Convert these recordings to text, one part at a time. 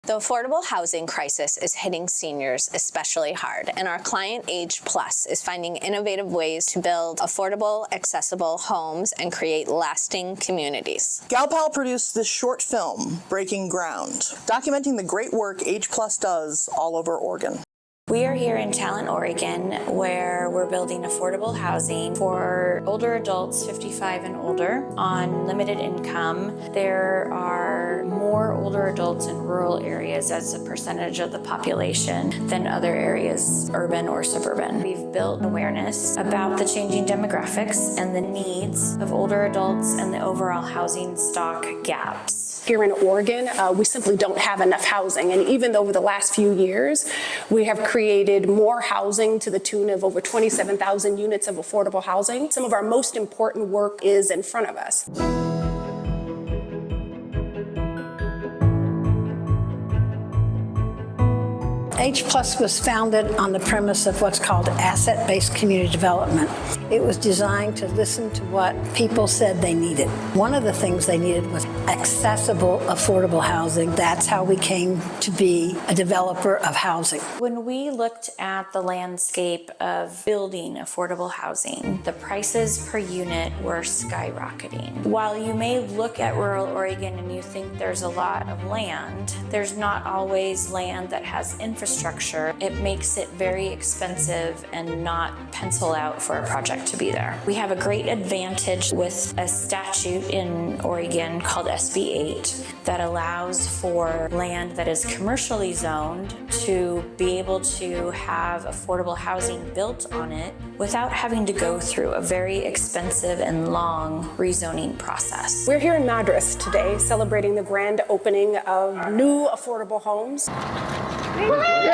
The affordable housing crisis is hitting seniors especially hard, and our client Age Plus is finding innovative ways to build affordable, accessible homes and create lasting communities. Galpal produced this short film, Breaking Ground, documenting the great work Age Plus does all over Oregon. We are here in Talent, Oregon, where we're building affordable housing for older adults 55 and older on limited income. There are more older adults in rural areas as a percentage of the population than other areas, urban or suburban. We've built awareness about the changing demographics and the needs of older adults and the overall housing stock gaps. Here in Oregon, we simply don't have enough housing. And even over the last few years, we have created more housing to the tune of over 27,000 units of affordable housing. Some of our most important work is in front of us. Age Plus was founded on the premise of what's called asset-based community development. It was designed to listen to what people said they needed. One of the things they needed was accessible, affordable housing. That's how we came to be a developer of housing. When we looked at the landscape of building affordable housing, the prices per unit were skyrocketing. While you may look at rural Oregon and you think there's a lot of land, there's not always land that has infrastructure. It makes it very expensive and not pencil out for a project to be there. We have a great advantage with a statute in Oregon called SB 8 that allows for land that is commercially zoned to be able to have affordable housing built on it without having to go through a very expensive and long rezoning process. We're here in Madras today celebrating the grand opening of new affordable homes. Yay!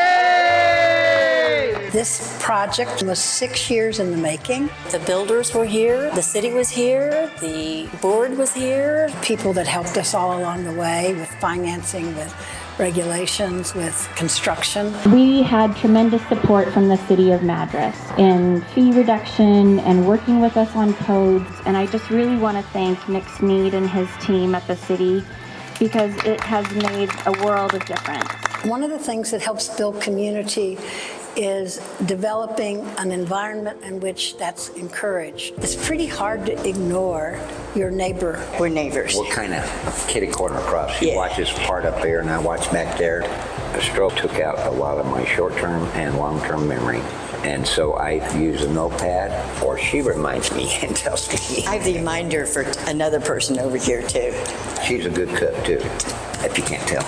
This project was 6 years in the making. The builders were here, the city was here, the board was here. People that helped us all along the way with financing, with regulations, with construction. We had tremendous support from the city of Madras in fee reduction and working with us on codes. And I just really want to thank Nick Sneed and his team at the city because it has made a world of difference. One of the things that helps build community is developing an environment in which that's encouraged. It's pretty hard to ignore your neighbor. We're neighbors. We're kind of kitty corner across. He watches part up there and I watch back there. The stroke took out a lot of my short-term and long-term memory. And so I use a notepad, or she reminds me and tells me. I have the reminder for another person over here too. She's a good cook too, if you can't tell.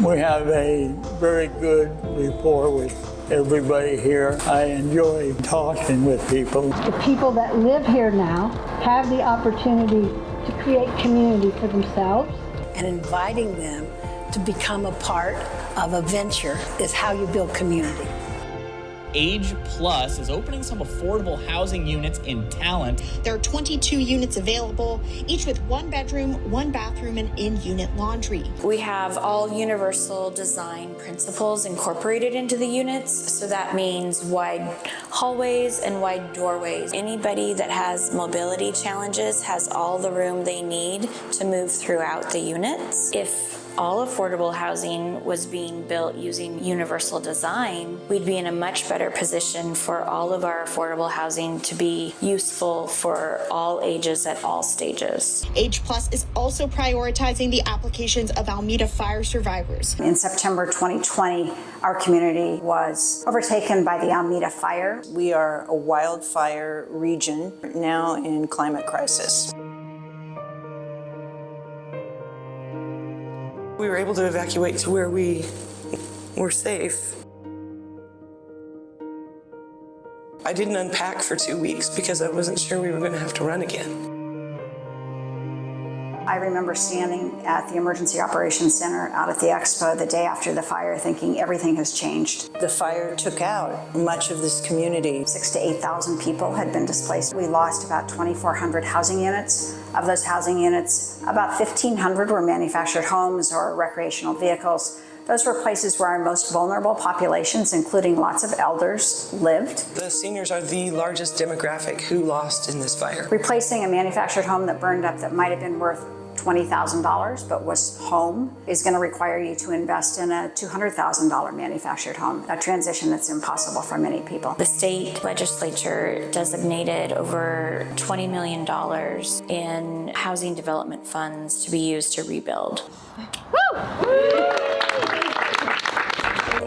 We have a very good rapport with everybody here. I enjoy talking with people. The people that live here now have the opportunity to create community for themselves. And inviting them to become a part of a venture is how you build community. Age Plus is opening some affordable housing units in Talent. There are 22 units available, each with 1 bedroom, 1 bathroom, and in-unit laundry. We have all universal design principles incorporated into the units, so that means wide hallways and wide doorways. Anybody that has mobility challenges has all the room they need to move throughout the units. If all affordable housing was being built using universal design, we'd be in a much better position for all of our affordable housing to be useful for all ages at all stages. Age Plus is also prioritizing the applications of Alameda fire survivors. In September 2020, our community was overtaken by the Alameda fire. We are a wildfire region now in climate crisis. We were able to evacuate to where we were safe. I didn't unpack for 2 weeks because I wasn't sure we were going to have to run again. I remember standing at the Emergency Operations Center out at the expo the day after the fire thinking everything has changed. The fire took out much of this community. 6,000 to 8,000 people had been displaced. We lost about 2,400 housing units. Of those housing units, about 1,500 were manufactured homes or recreational vehicles. Those were places where our most vulnerable populations, including lots of elders, lived. The seniors are the largest demographic who lost in this fire. Replacing a manufactured home that burned up that might have been worth $20,000 but was home is going to require you to invest in a $200,000 manufactured home, a transition that's impossible for many people. The state legislature designated over $20 million in housing development funds to be used to rebuild.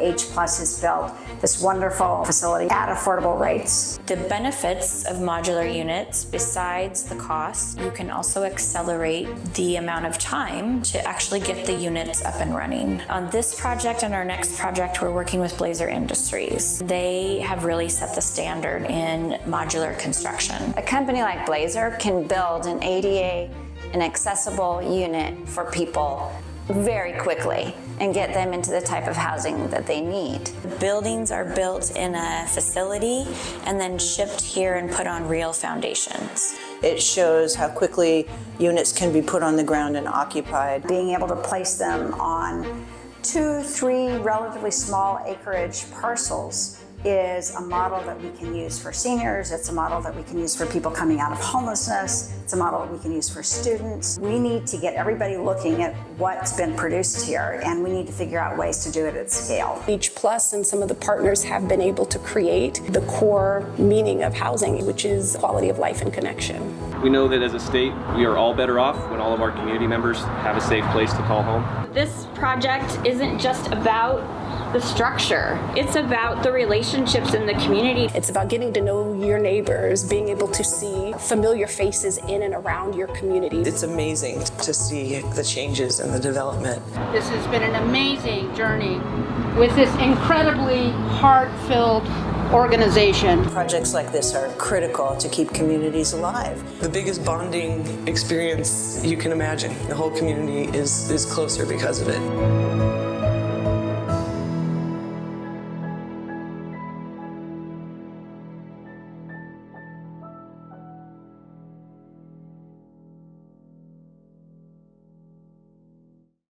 H Plus has built this wonderful facility at affordable rates. The benefits of modular units, besides the cost, you can also accelerate the amount of time to actually get the units up and running. On this project and our next project, we're working with Blazer Industries. They have really set the standard in modular construction. A company like Blazer can build an ADA, an accessible unit for people very quickly and get them into the type of housing that they need. The buildings are built in a facility and then shipped here and put on real foundations. It shows how quickly units can be put on the ground and occupied. Being able to place them on 2, 3 relatively small acreage parcels is a model that we can use for seniors. It's a model that we can use for people coming out of homelessness. It's a model that we can use for students. We need to get everybody looking at what's been produced here, and we need to figure out ways to do it at scale. H Plus and some of the partners have been able to create the core meaning of housing, which is quality of life and connection. We know that as a state, we are all better off when all of our community members have a safe place to call home. This project isn't just about the structure. It's about the relationships in the community. It's about getting to know your neighbors, being able to see familiar faces in and around your community. It's amazing to see the changes and the development. This has been an amazing journey with this incredibly heart-filled organization. Projects like this are critical to keep communities alive. The biggest bonding experience you can imagine. The whole community is closer because of it.